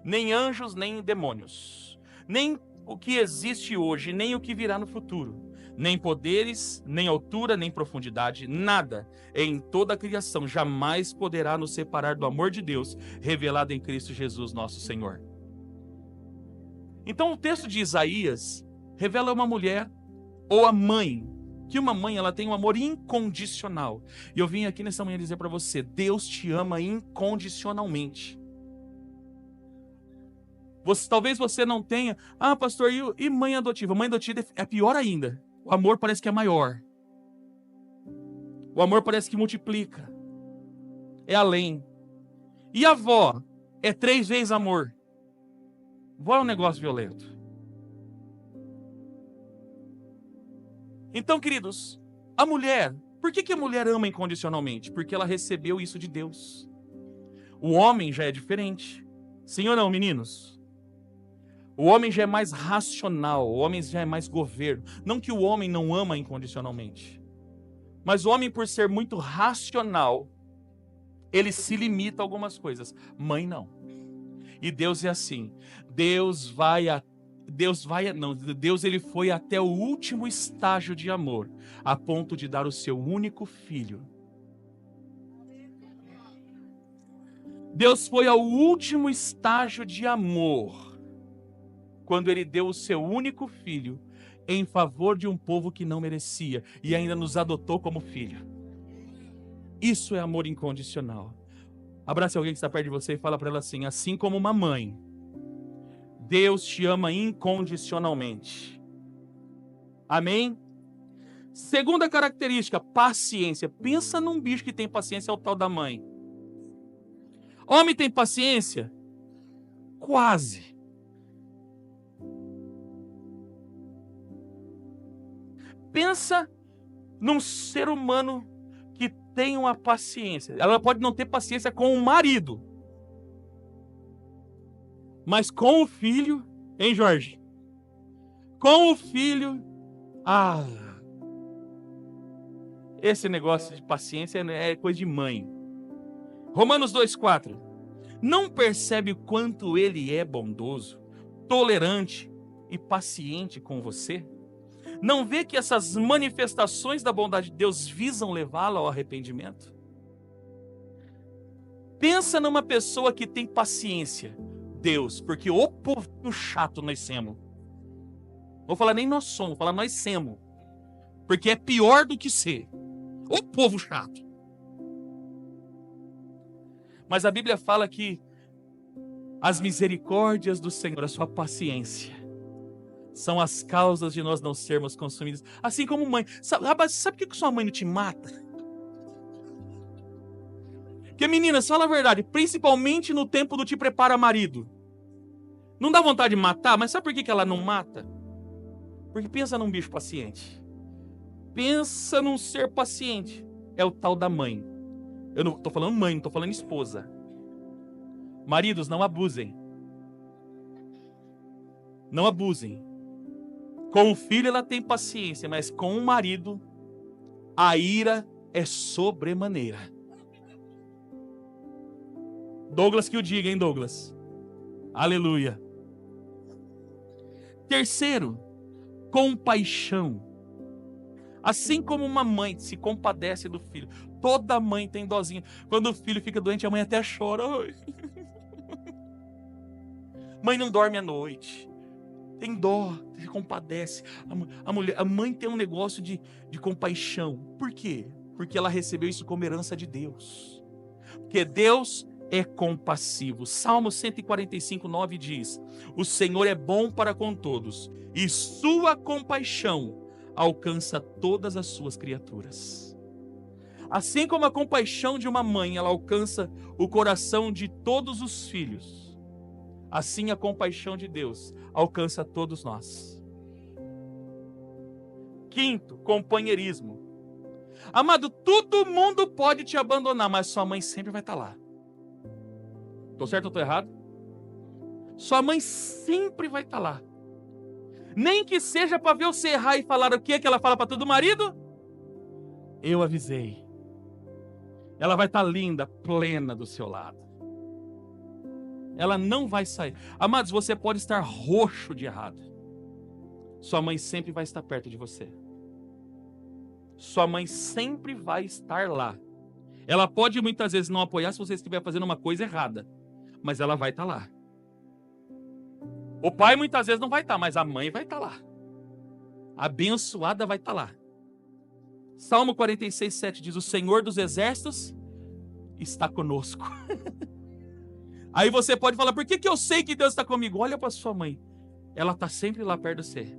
[SPEAKER 1] nem anjos nem demônios, nem o que existe hoje, nem o que virá no futuro, nem poderes, nem altura, nem profundidade, nada em toda a criação jamais poderá nos separar do amor de Deus revelado em Cristo Jesus, nosso Senhor. Então o texto de Isaías revela uma mulher ou a mãe, que uma mãe ela tem um amor incondicional. E eu vim aqui nessa manhã dizer para você, Deus te ama incondicionalmente. Talvez você não tenha, pastor, e mãe adotiva? Mãe adotiva é pior ainda. O amor parece que é maior. O amor parece que multiplica. É além. E a avó? É 3 vezes amor. Vó é um negócio violento. Então, queridos, a mulher, por que a mulher ama incondicionalmente? Porque ela recebeu isso de Deus. O homem já é diferente. Sim ou não, meninos? O homem já é mais racional, o homem já é mais governo. Não que o homem não ama incondicionalmente. Mas o homem, por ser muito racional, ele se limita a algumas coisas. Mãe não. E Deus é assim. Deus ele foi até o último estágio de amor, a ponto de dar o seu único filho. Deus foi ao último estágio de amor, quando ele deu o seu único filho em favor de um povo que não merecia e ainda nos adotou como filho. Isso é amor incondicional. Abrace alguém que está perto de você e fala para ela assim: assim como uma mãe, Deus te ama incondicionalmente. Amém? Segunda característica, paciência. Pensa num bicho que tem paciência, é o tal da mãe. Homem tem paciência? Quase. Pensa num ser humano que tem uma paciência. Ela pode não ter paciência com o marido, mas com o filho, hein, Jorge? Com o filho, esse negócio de paciência é coisa de mãe. Romanos 2,4. Não percebe o quanto ele é bondoso, tolerante e paciente com você? Não vê que essas manifestações da bondade de Deus visam levá-lo ao arrependimento? Pensa numa pessoa que tem paciência. Deus, porque o povo chato nós somos. Vou falar nem nós somos, vou falar nós somos. Porque é pior do que ser. O povo chato. Mas a Bíblia fala que as misericórdias do Senhor, a sua paciência, são as causas de nós não sermos consumidos. Assim como mãe. Sabe por que sua mãe não te mata? Porque, meninas, fala a verdade, principalmente no tempo do te prepara marido. Não dá vontade de matar, mas sabe por que ela não mata? Porque pensa num bicho paciente. Pensa num ser paciente. É o tal da mãe. Eu não estou falando mãe, não estou falando esposa. Maridos, não abusem. Não abusem. Com o filho ela tem paciência, mas com o marido, a ira é sobremaneira. Douglas que o diga, hein, Douglas? Aleluia. Terceiro, compaixão. Assim como uma mãe se compadece do filho, Toda mãe tem dozinha. Quando o filho fica doente, a mãe até chora. Ai. Mãe não dorme à noite. Tem dó, se compadece. A mãe tem um negócio de compaixão. Por quê? Porque ela recebeu isso como herança de Deus. Porque Deus é compassivo. Salmo 145, 9 diz: o Senhor é bom para com todos, e sua compaixão alcança todas as suas criaturas. Assim como a compaixão de uma mãe, ela alcança o coração de todos os filhos, assim a compaixão de Deus alcança todos nós. Quinto, companheirismo. Amado, todo mundo pode te abandonar, mas sua mãe sempre vai estar lá. Estou certo ou estou errado? Sua mãe sempre vai estar lá. Nem que seja para ver você errar e falar o que ela fala para todo marido. Eu avisei. Ela vai estar linda, plena do seu lado. Ela não vai sair. Amados, você pode estar roxo de errado. Sua mãe sempre vai estar perto de você. Sua mãe sempre vai estar lá. Ela pode muitas vezes não apoiar se você estiver fazendo uma coisa errada, mas ela vai estar lá. O pai muitas vezes não vai estar, mas a mãe vai estar lá. A abençoada vai estar lá. Salmo 46, 7 diz: o Senhor dos exércitos está conosco. Aí você pode falar: por que eu sei que Deus está comigo? Olha para sua mãe. Ela está sempre lá perto de você.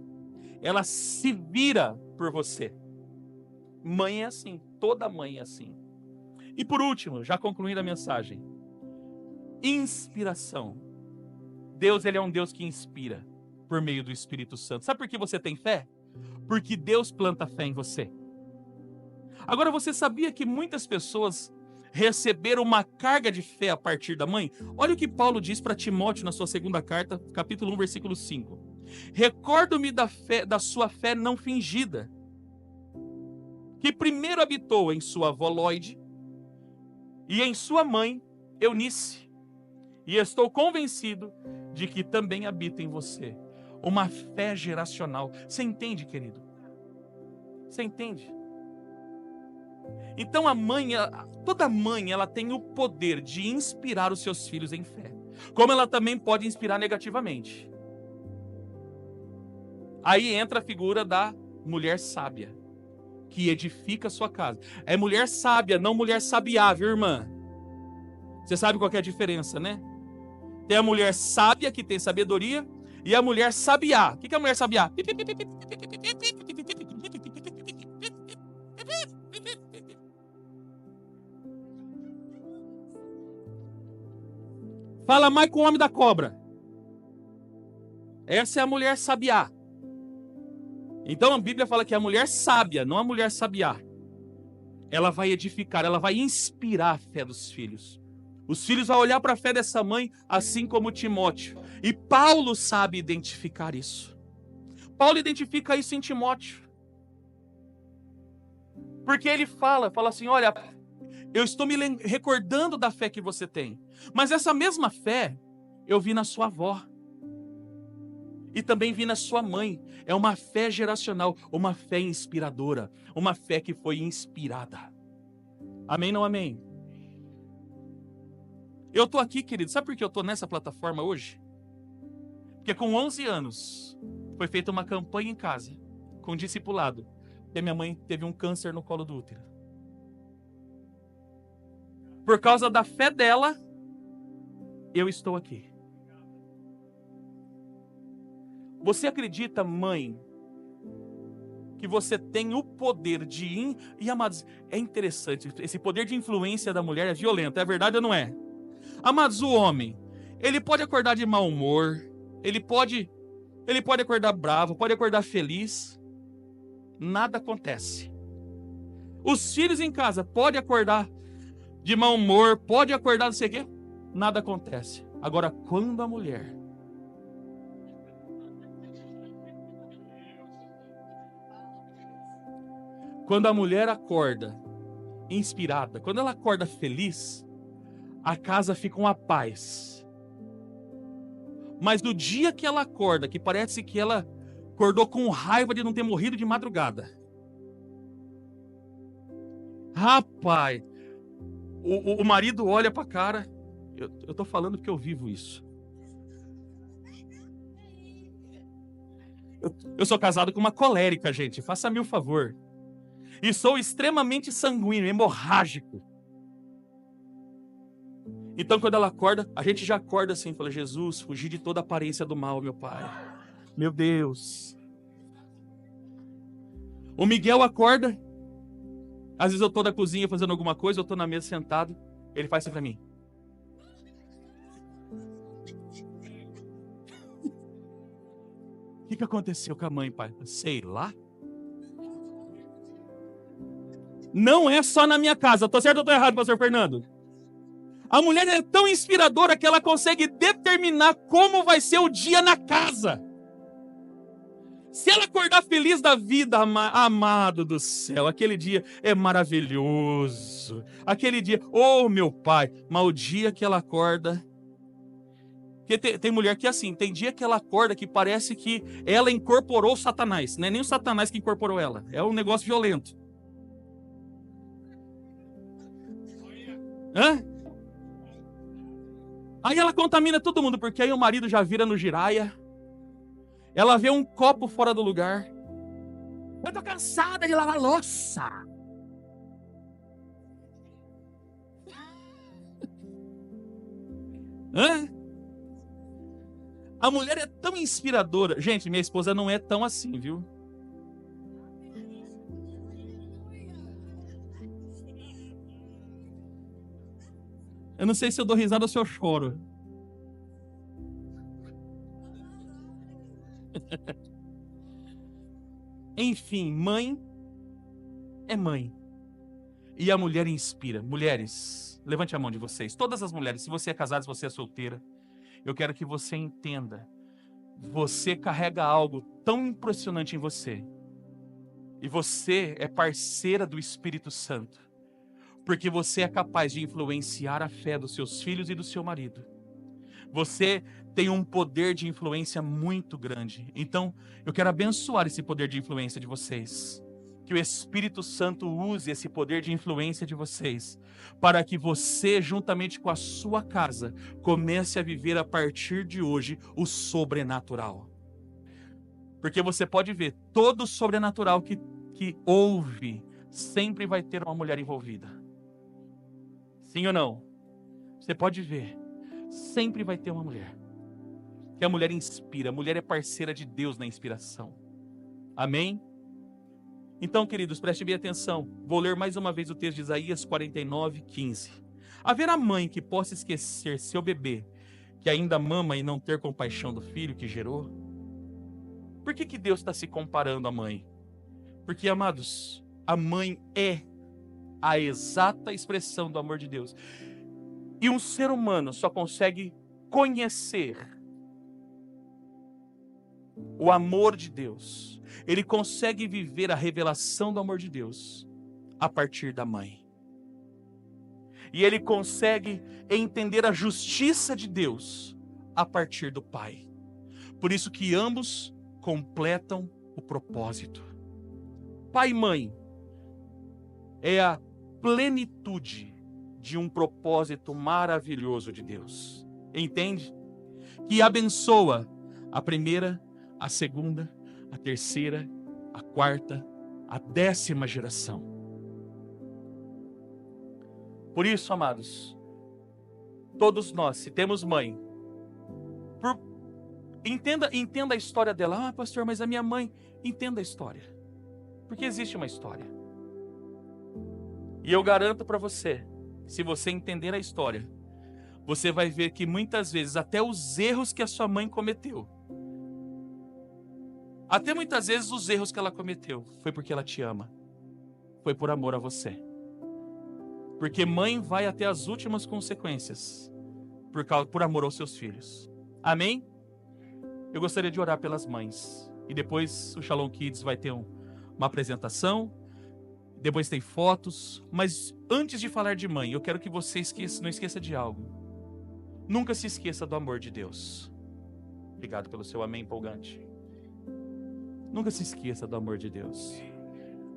[SPEAKER 1] Ela se vira por você. Mãe é assim. Toda mãe é assim. E por último, já concluindo a mensagem, inspiração. Deus, ele é um Deus que inspira por meio do Espírito Santo. Sabe por que você tem fé? Porque Deus planta fé em você. Agora, você sabia que muitas pessoas receberam uma carga de fé a partir da mãe? Olha o que Paulo diz para Timóteo na sua segunda carta, capítulo 1, versículo 5. Recordo-me da sua fé não fingida, que primeiro habitou em sua avó Lóide e em sua mãe Eunice, e estou convencido de que também habita em você uma fé geracional. Você entende, querido? Você entende? Então toda mãe, ela tem o poder de inspirar os seus filhos em fé, como ela também pode inspirar negativamente. Aí entra a figura da mulher sábia, que edifica a sua casa. É mulher sábia, não mulher sabiá, viu, irmã? Você sabe qual que é a diferença, né? Tem a mulher sábia, que tem sabedoria, e a mulher sabiá. O que é a mulher sabiá? Fala mais com o homem da cobra. Essa é a mulher sabiá. Então a Bíblia fala que é a mulher sábia, não a mulher sabiá. Ela vai edificar, ela vai inspirar a fé dos filhos. Os filhos vão olhar para a fé dessa mãe, assim como Timóteo. E Paulo sabe identificar isso. Paulo identifica isso em Timóteo. Porque ele fala assim: olha, eu estou me recordando da fé que você tem. Mas essa mesma fé, eu vi na sua avó. E também vi na sua mãe. É uma fé geracional, uma fé inspiradora, uma fé que foi inspirada. Amém, não amém? Eu estou aqui, querido, sabe por que eu estou nessa plataforma hoje? Porque com 11 anos, foi feita uma campanha em casa, com discipulado, porque minha mãe teve um câncer no colo do útero. Por causa da fé dela, eu estou aqui. Você acredita, mãe, que você tem o poder de... E, amados, é interessante, esse poder de influência da mulher é violento, é verdade ou não é? Amados, o homem, ele pode acordar de mau humor, ele pode acordar bravo, pode acordar feliz, nada acontece. Os filhos em casa podem acordar de mau humor, pode acordar não sei o quê, nada acontece. Agora, quando a mulher... Quando a mulher acorda inspirada, quando ela acorda feliz, a casa fica uma paz. Mas no dia que ela acorda, que parece que ela acordou com raiva de não ter morrido de madrugada, Rapaz, o marido olha pra cara. Eu tô falando porque eu vivo isso. Eu sou casado com uma colérica, gente. Faça-me o favor. E sou extremamente sanguíneo, hemorrágico. Então, quando ela acorda, a gente já acorda assim, fala: Jesus, fugi de toda aparência do mal, meu pai. Meu Deus. O Miguel acorda. Às vezes eu tô na cozinha fazendo alguma coisa, eu tô na mesa sentado. Ele faz assim pra mim. O que aconteceu com a mãe, pai? Sei lá. Não é só na minha casa. Tô certo ou tô errado, pastor Fernando? A mulher é tão inspiradora que ela consegue determinar como vai ser o dia na casa. Se ela acordar feliz da vida, amado do céu, aquele dia é maravilhoso. Aquele dia, oh meu pai, mas o dia que ela acorda... Porque tem mulher que é assim, tem dia que ela acorda que parece que ela incorporou o Satanás. Não é nem o Satanás que incorporou ela, é um negócio violento. Hã? Aí ela contamina todo mundo, porque aí o marido já vira no giraia. Ela vê um copo fora do lugar. Eu tô cansada de lavar louça. Hã? A mulher é tão inspiradora. Gente, minha esposa não é tão assim, viu? Eu não sei se eu dou risada ou se eu choro. Enfim, mãe é mãe. E a mulher inspira. Mulheres, levante a mão de vocês. Todas as mulheres, se você é casada, se você é solteira, eu quero que você entenda. Você carrega algo tão impressionante em você. E você é parceira do Espírito Santo. Porque você é capaz de influenciar a fé dos seus filhos e do seu marido. Você tem um poder de influência muito grande. Então, eu quero abençoar esse poder de influência de vocês. Que o Espírito Santo use esse poder de influência de vocês, para que você, juntamente com a sua casa, comece a viver a partir de hoje o sobrenatural. Porque você pode ver, todo sobrenatural que houve, sempre vai ter uma mulher envolvida. Sim ou não? Você pode ver, sempre vai ter uma mulher. Que a mulher inspira, a mulher é parceira de Deus na inspiração. Amém? Então, queridos, prestem bem atenção. Vou ler mais uma vez o texto de Isaías 49:15. Haverá mãe que possa esquecer seu bebê, que ainda mama e não ter compaixão do filho que gerou? Por que Deus está se comparando à mãe? Porque, amados, a mãe é a exata expressão do amor de Deus. E um ser humano só consegue conhecer o amor de Deus. Ele consegue viver a revelação do amor de Deus a partir da mãe. E ele consegue entender a justiça de Deus a partir do pai. Por isso que ambos completam o propósito. Pai e mãe é a plenitude de um propósito maravilhoso de Deus. Entende? Que abençoa a primeira, a segunda, a terceira, a quarta, a 10ª geração. Por isso, amados, todos nós, se temos mãe, entenda a história dela. Ah, pastor, mas a minha mãe, entenda a história. Porque existe uma história. E eu garanto para você, se você entender a história, você vai ver que muitas vezes, até os erros que a sua mãe cometeu, até muitas vezes os erros que ela cometeu, foi porque ela te ama. Foi por amor a você. Porque mãe vai até as últimas consequências, por amor aos seus filhos. Amém? Eu gostaria de orar pelas mães. E depois o Shalom Kids vai ter uma apresentação. Depois tem fotos. Mas antes de falar de mãe, eu quero que você não esqueça de algo. Nunca se esqueça do amor de Deus. Obrigado pelo seu amém empolgante. Nunca se esqueça do amor de Deus.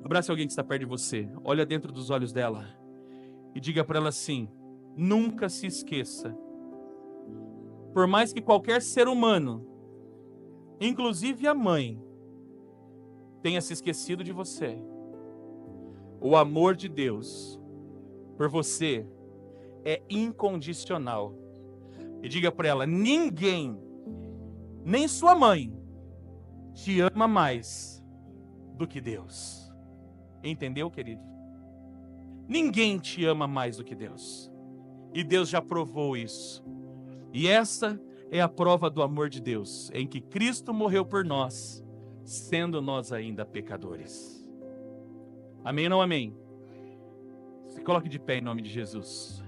[SPEAKER 1] Abrace alguém que está perto de você. Olha dentro dos olhos dela. E diga para ela assim: nunca se esqueça. Por mais que qualquer ser humano, inclusive a mãe, tenha se esquecido de você, o amor de Deus por você é incondicional. E diga para ela: ninguém, nem sua mãe, te ama mais do que Deus. Entendeu, querido? Ninguém te ama mais do que Deus. E Deus já provou isso. E essa é a prova do amor de Deus, em que Cristo morreu por nós, sendo nós ainda pecadores. Amém ou não amém? Se coloque de pé em nome de Jesus.